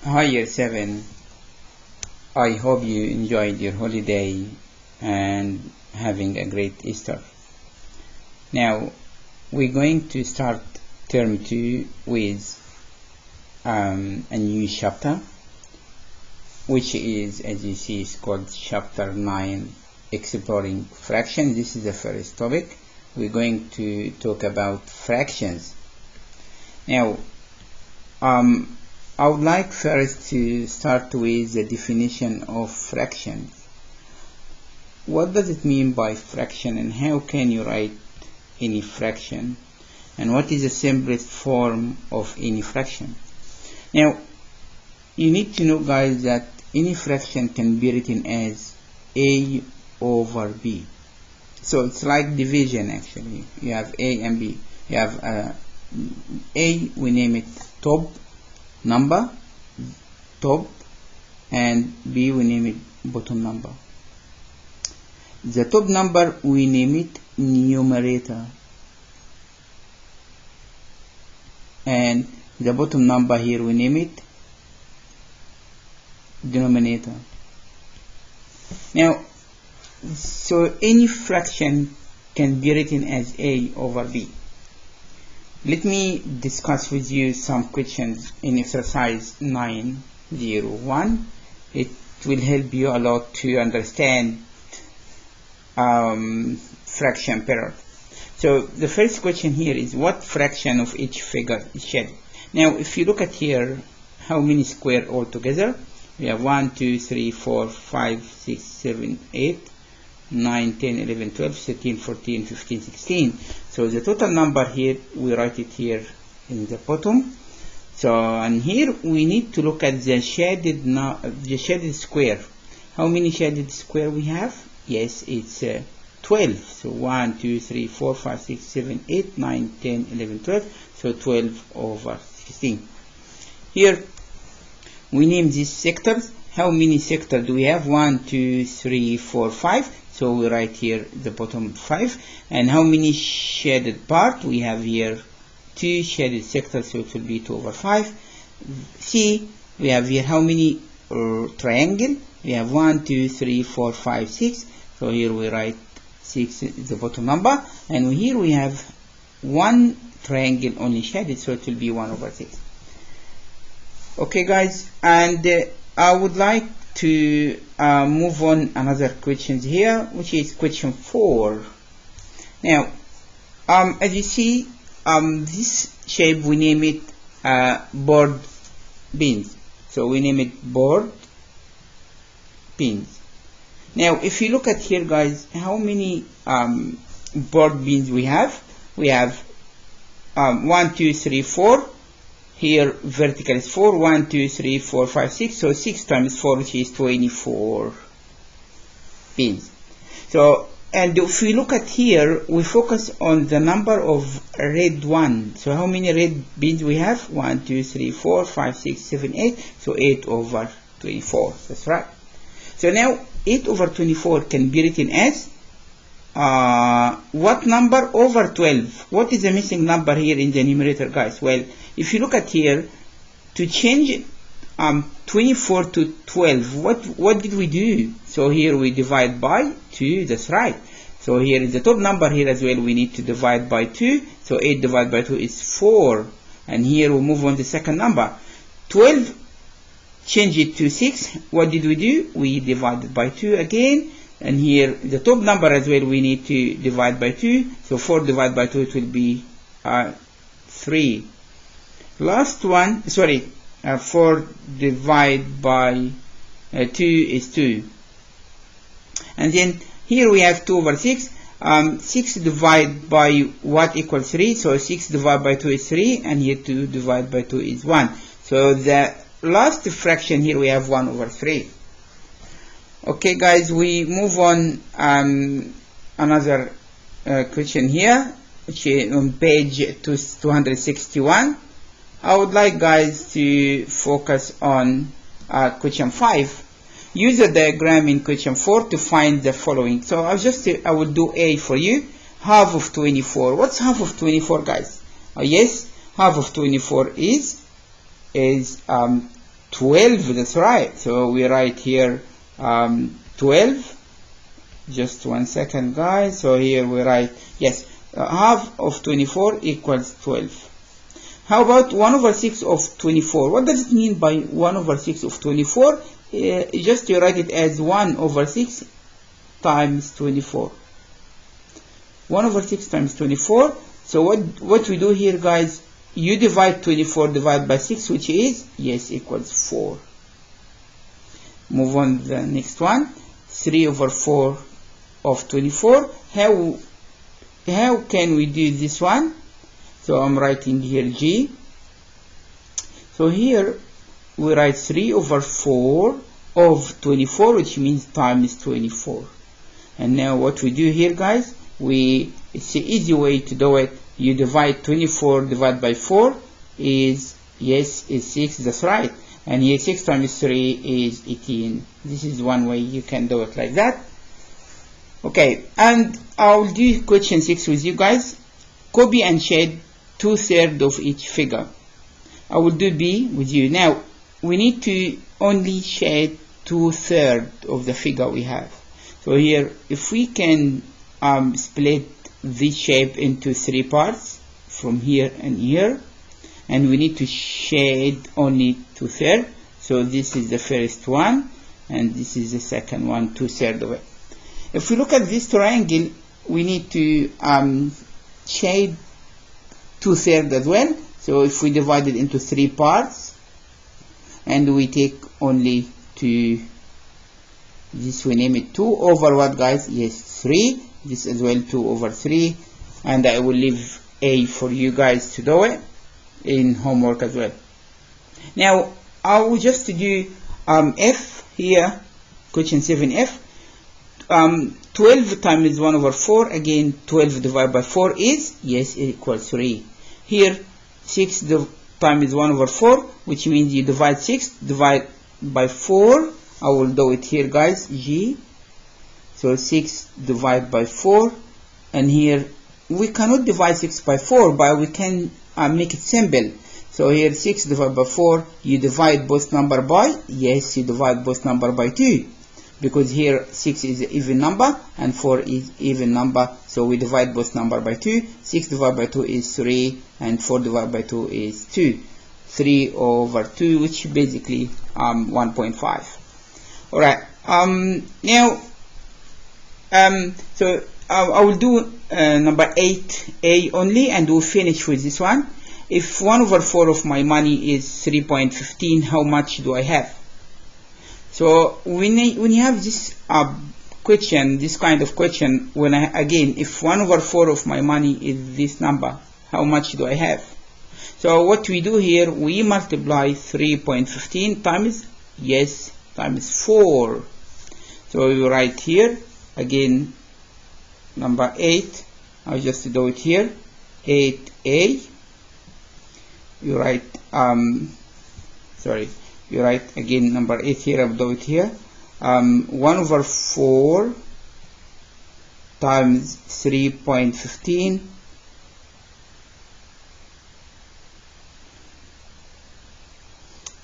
Hi Year 7, I hope you enjoyed your holiday and having a great Easter. Now we're going to start term 2 with a new chapter, which is, as you see, is called chapter 9, exploring fractions. This is the first topic. We're going to talk about fractions. Now I would like first to start with the definition of fractions. What does it mean by fraction, and how can you write any fraction, and what is the simplest form of any fraction? Now you need to know, guys, that any fraction can be written as a over b. So it's like division. Actually, you have a and b. You have a, we name it top number, top, and b, we name it bottom number. The top number, we name it numerator, and the bottom number here, we name it denominator. Now, so any fraction can be written as a over b. Let me discuss with you some questions in exercise 901. It will help you a lot to understand fraction better. So the first question here is, what fraction of each figure is shaded? Now if you look at here, how many squares altogether? We have 1, 2, 3, 4, 5, 6, 7, 8, 9, 10, 11, 12, 13, 14, 15, 16. So the total number here, we write it here in the bottom. So, and here we need to look at the shaded square. How many shaded square we have? Yes, it's 12. So 1, 2, 3, 4, 5, 6, 7, 8, 9, 10, 11, 12. So 12 over 16. Here we name these sectors. How many sectors do we have? 1, 2, 3, 4, 5. So we write here the bottom 5. And how many shaded part? We have here 2 shaded sectors, so it will be 2 over 5. C, we have here how many triangle? We have 1, 2, 3, 4, 5, 6. So here we write 6 is the bottom number. And here we have 1 triangle only shaded, so it will be 1 over 6. Okay, guys, and I would like to move on another questions here, which is question 4. Now as you see, this shape, we name it board beans. So we name it board beans. Now if you look at here, guys, how many board beans we have? We have 1, 2, 3, 4. Here vertical is 4, 1, 2, 3, 4, 5, 6. So 6 times 4, which is 24 pins. So, and if we look at here, we focus on the number of red one. So how many red beans we have? 1, 2, 3, 4, 5, 6, 7, 8. So 8 over 24. That's right. So now 8 over 24 can be written as what number over 12? What is the missing number here in the numerator, guys? Well, if you look at here, to change 24 to 12, what did we do? So here we divide by 2. That's right. So here is the top number here as well. We need to divide by 2. So 8 divided by 2 is 4. And here we move on to the second number. 12, change it to 6. What did we do? We divided by 2 again. And here the top number as well, we need to divide by 2. So 4 divided by 2, it will be 3. Last one, sorry, 4 divided by 2 is 2. And then here we have 2 over 6. 6 divided by what equals 3? So 6 divided by 2 is 3. And here 2 divided by 2 is 1. So the last fraction here, we have 1 over 3. Okay, guys, we move on another question here, which is on page 261. I would like, guys, to focus on question 5. Use a diagram in question 4 to find the following. So I will do A for you. Half of 24. What's half of 24, guys? Yes, half of 24 is 12, that's right. So we write here 12. Just 1 second, guys. So here we write, yes, half of 24 equals 12. How about 1 over 6 of 24? What does it mean by 1 over 6 of 24? Just you write it as 1 over 6 times 24. 1 over 6 times 24. So what we do here, guys, you divide 24 divided by 6, which is, yes, equals 4. Move on to the next one. 3 over 4 of 24. How can we do this one? So I'm writing here G. So here we write 3 over 4 of 24, which means times 24. And now what we do here, guys, it's an easy way to do it. You divide 24 divided by 4 is 6, that's right. And here 6 times 3 is 18. This is one way you can do it like that. Okay, and I'll do question 6 with you guys. Copy and shade 2/3 of each figure. I will do B with you. Now, we need to only shade 2/3 of the figure we have. So here, if we can split this shape into 3 parts, from here and here, and we need to shade only 2/3. So this is the first one, and this is the second one, 2/3 of it. If we look at this triangle, we need to shade 2/3 as well. So if we divide it into 3 parts, and we take only 2, this we name it 2 over what, guys? Yes, 3. This as well, 2 over 3. And I will leave A for you guys to do it in homework as well. Now, I will just do F here, question 7F. 12 times 1 over 4, again 12 divided by 4 is, yes, it equals 3. Here 6 times 1 over 4, which means you divide 6 divide by 4. I will do it here, guys, G. So 6 divided by 4, and here we cannot divide 6 by 4, but we can make it simple. So here 6 divided by 4, you divide both number by, yes, you divide both number by 2. Because here 6 is an even number and 4 is even number, so we divide both number by 2. 6 divided by 2 is 3, and 4 divided by 2 is 2. 3 over 2, which basically 1.5. Alright, now so I will do number 8A only, and we'll finish with this one. If 1 over 4 of my money is 3.15, how much do I have? So when you have this question, this kind of question, again, if 1 over 4 of my money is this number, how much do I have? So what we do here, we multiply 3.15 times, yes, times 4. So we write here, again, number 8, I'll just do it here, 8A. You write, you write again number 8 here, I'll do it here. 1 over 4 times 3.15.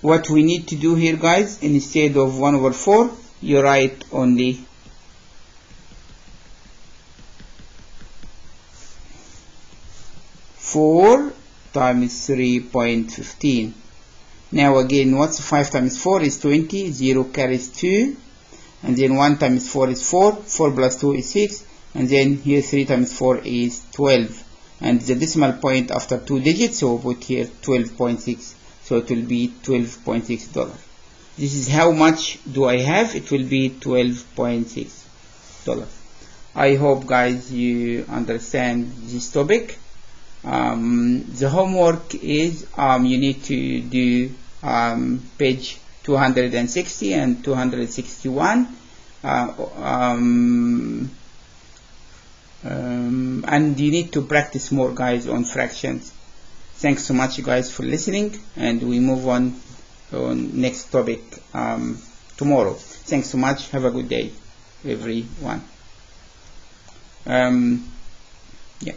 What we need to do here, guys, instead of 1 over 4, you write only 4 times 3.15. Now again, what's 5 times 4 is 20, 0 carries 2, and then 1 times 4 is 4, 4 plus 2 is 6, and then here 3 times 4 is 12, and the decimal point after 2 digits, so we'll put here 12.6, so it will be $12.6. This is how much do I have. It will be $12.6. I hope, guys, you understand this topic. The homework is you need to do page 260 and 261, and you need to practice more, guys, on fractions. Thanks so much, guys, for listening, and we move on next topic tomorrow. Thanks so much. Have a good day, everyone. Yeah.